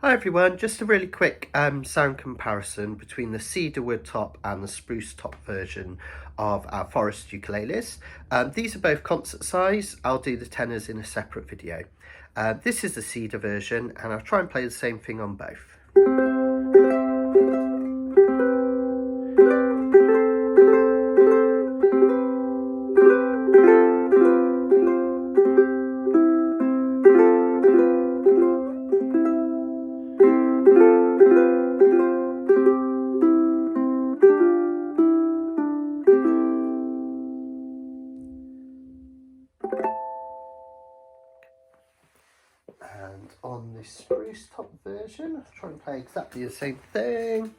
Hi everyone, just a really quick sound comparison between the cedar wood top and the spruce top version of our Forest Ukuleles. These are both concert size. I'll do the tenors in a separate video. This is the cedar version and I'll try and play the same thing on both. And on the spruce top version, I'll try and play exactly the same thing.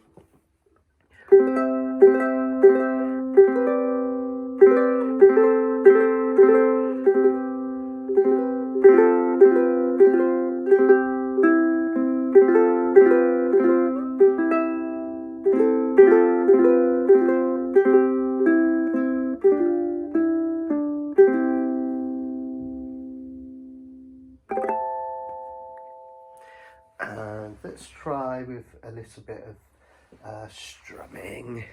And let's try with a little bit of strumming.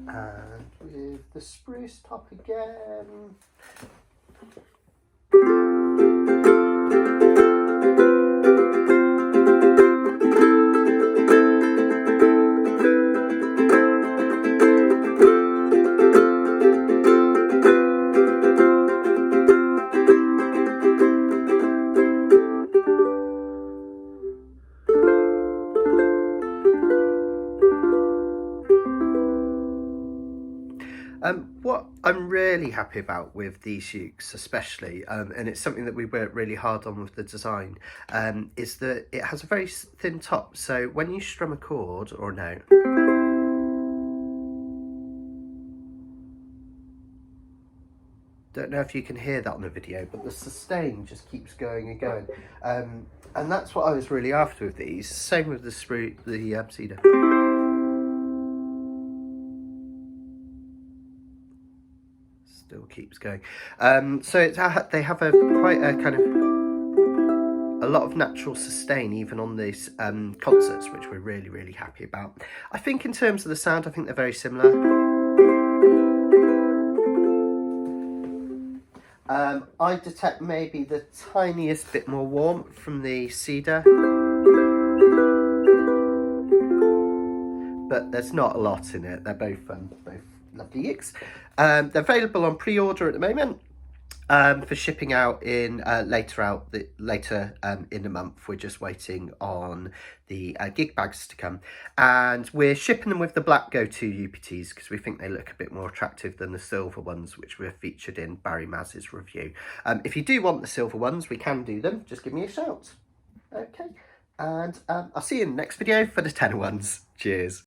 And with the spruce top again. What I'm really happy about with these ukes especially, and it's something that we worked really hard on with the design, is that it has a very thin top, so when you strum a chord or a note, don't know if you can hear that on the video, but the sustain just keeps going and going, and that's what I was really after with these. Same with the cedar. Still keeps going. So they have quite a kind of a lot of natural sustain even on these concerts, which we're really happy about. I think in terms of the sound, I think they're very similar. I detect maybe the tiniest bit more warmth from the cedar, but there's not a lot in it. They're both lovely ukes. They're available on pre-order at the moment for shipping out in later in the month. We're just waiting on the gig bags to come, and we're shipping them with the black go-to UPTs because we think they look a bit more attractive than the silver ones, which were featured in Barry Maz's review. If you do want the silver ones, we can do them. Just give me a shout. Okay, and I'll see you in the next video for the tenor ones. Cheers.